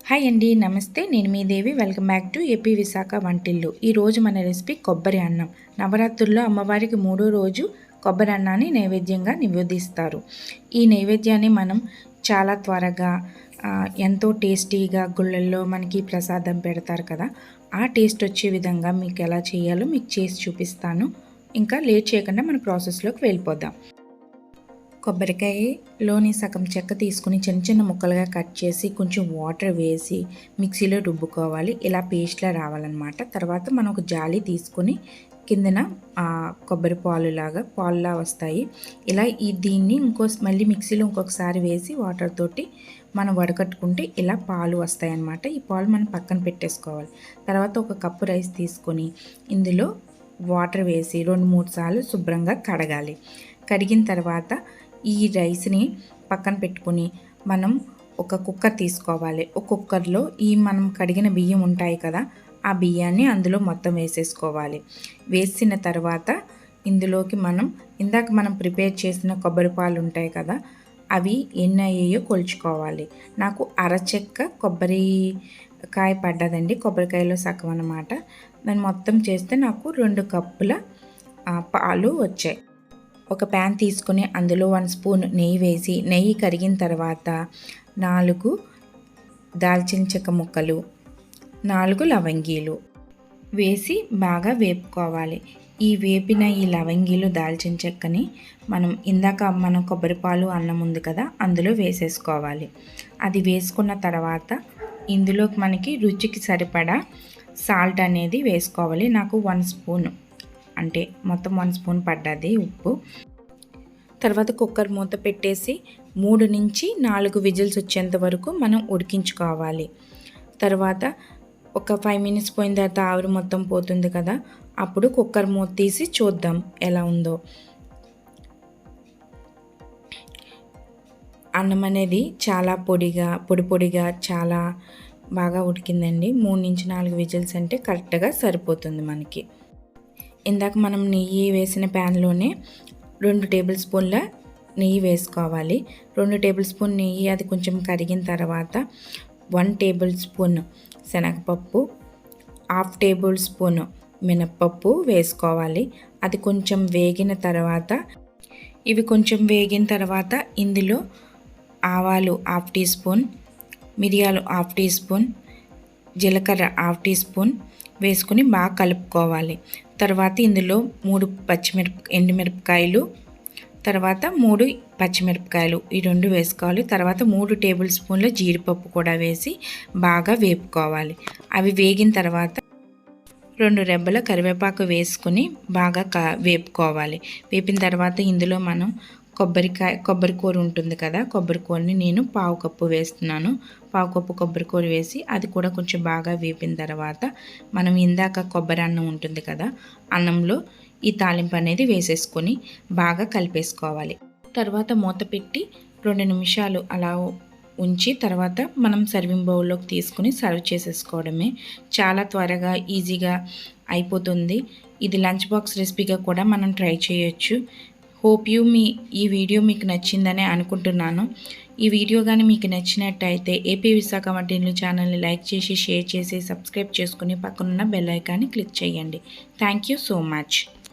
Hi అండి, నమస్తే. నేను మీ Devi. Welcome back to AP Visakha Vantillu. ఈరోజు మన రెసిపీ కొబ్బరి అన్నం. నవరాత్రుల్లో అమ్మవారికి 3వ రోజు కొబ్బరి అన్నాన్ని నైవేద్యంగా నివేదిస్తారు. ఈ నైవేద్యాన్ని మనం చాలా త్వరగా ఎంతో టేస్టీగా గుళ్ళల్లో మనకి ప్రసాదం పెడతారు కదా, ఆ టేస్ట్ వచ్చే విధంగా మీకు ఎలా చేయాలో మీకు చేసి చూపిస్తాను. ఇంకా లేట్ చేయకుండా మన ప్రాసెస్లోకి వెళ్ళిపోదాం. కొబ్బరికాయలోని సగం చెక్క తీసుకుని చిన్న చిన్న ముక్కలుగా కట్ చేసి కొంచెం వాటర్ వేసి మిక్సీలో రుబ్బుకోవాలి. ఇలా పేస్ట్లా రావాలన్నమాట. తర్వాత మనం ఒక జాలి తీసుకుని కిందన కొబ్బరి పాలులా వస్తాయి. ఇలా దీన్ని మళ్ళీ మిక్సీలో ఇంకొకసారి వేసి వాటర్ తోటి మనం వడకట్టుకుంటే ఇలా పాలు వస్తాయన్నమాట. ఈ పాలు మనం పక్కన పెట్టేసుకోవాలి. తర్వాత ఒక కప్పు రైస్ తీసుకొని ఇందులో వాటర్ వేసి 2-3 సార్లు శుభ్రంగా కడగాలి. కడిగిన తర్వాత ఈ రైస్ని పక్కన పెట్టుకుని మనం ఒక కుక్కర్ తీసుకోవాలి. ఒక కుక్కర్లో మనం కడిగిన బియ్యం ఉంటాయి కదా, ఆ బియ్యాన్ని అందులో మొత్తం వేసేసుకోవాలి. వేసిన తర్వాత ఇందులోకి ఇందాక మనం ప్రిపేర్ చేసిన కొబ్బరి పాలు ఉంటాయి కదా, అవి ఎన్ని అయ్యాయో కొలుచుకోవాలి. నాకు అరచెక్క కొబ్బరికాయ పడ్డదండి, కొబ్బరికాయలో సగం అన్నమాట. దాన్ని మొత్తం చేస్తే నాకు 2 కప్పుల పాలు వచ్చాయి. ఒక ప్యాన్ తీసుకుని అందులో 1 స్పూన్ నెయ్యి వేసి, నెయ్యి కరిగిన తర్వాత 4 దాల్చిన చెక్క ముక్కలు, 4 లవంగీలు వేసి బాగా వేపుకోవాలి. ఈ వేపిన ఈ లవంగీలు దాల్చిన చెక్కని మనం కొబ్బరి పాలు అన్నం ఉంది కదా, అందులో వేసేసుకోవాలి. అది వేసుకున్న తర్వాత ఇందులోకి మనకి రుచికి సరిపడా సాల్ట్ అనేది వేసుకోవాలి. నాకు 1 స్పూన్ అంటే మొత్తం 1 స్పూన్ పడ్డది ఉప్పు. తర్వాత కుక్కర్ మూత పెట్టేసి 3 నుంచి 4 విజిల్స్ వచ్చేంత వరకు మనం ఉడికించుకోవాలి. తర్వాత ఒక 5 మినిట్స్ పోయిన తర్వాత ఆవిరి మొత్తం పోతుంది కదా, అప్పుడు కుక్కర్ మూత తీసి చూద్దాం ఎలా ఉందో. అన్నం అనేది చాలా పొడిగా చాలా బాగా ఉడికిందండి. 3 నుంచి 4 విజిల్స్ అంటే కరెక్ట్గా సరిపోతుంది మనకి. ఇందాక మనం నెయ్యి వేసిన ప్యాన్లోనే 2 టేబుల్ స్పూన్ల నెయ్యి వేసుకోవాలి. 2 టేబుల్ స్పూన్ నెయ్యి అది కొంచెం కరిగిన తర్వాత 1 టేబుల్ స్పూన్ శనగపప్పు, 1/2 టేబుల్ స్పూన్ మినప్పప్పు వేసుకోవాలి. అది కొంచెం వేగిన తర్వాత ఇందులో ఆవాలు 1/2 టీ స్పూన్, మిరియాలు 1/2 టీ స్పూన్, జీలకర్ర 1/2 టీ స్పూన్ వేసుకుని బాగా కలుపుకోవాలి. తర్వాత ఇందులో 3 ఎండుమిరపకాయలు, తర్వాత 3 పచ్చిమిరపకాయలు, ఈ 2 వేసుకోవాలి. తర్వాత 3 టేబుల్ స్పూన్ల జీడిపప్పు కూడా వేసి బాగా వేపుకోవాలి. అవి వేగిన తర్వాత 2 రెబ్బల కరివేపాకు వేసుకుని బాగా వేపుకోవాలి. వేపిన తర్వాత ఇందులో మనం కొబ్బరి కూర ఉంటుంది కదా, కొబ్బరి కూరని నేను 1/2 కప్పు వేస్తున్నాను. 1/2 కప్పు కొబ్బరి కూర వేసి అది కూడా కొంచెం బాగా వేపిన తర్వాత మనం ఇందాక కొబ్బరి అన్నం ఉంటుంది కదా, అన్నంలో ఈ తాలింపు అనేది వేసేసుకొని బాగా కలిపేసుకోవాలి. తర్వాత మూత పెట్టి 2 నిమిషాలు అలా ఉంచి తర్వాత మనం సర్వింగ్ బౌల్లోకి తీసుకుని సర్వ్ చేసేసుకోవడమే. చాలా త్వరగా ఈజీగా అయిపోతుంది. ఇది లంచ్ బాక్స్ రెసిపీగా కూడా మనం ట్రై చేయొచ్చు. హోప్ ఈ వీడియో మీకు నచ్చిందని అనుకుంటున్నాను. ఈ వీడియో కానీ మీకు నచ్చినట్టయితే ఏపీ విశాఖ వంటిల్లు ఛానల్ని లైక్ చేసి, షేర్ చేసి, సబ్స్క్రైబ్ చేసుకుని పక్కనున్న బెల్ ఐకాన్ని క్లిక్ చేయండి. Thank you so much.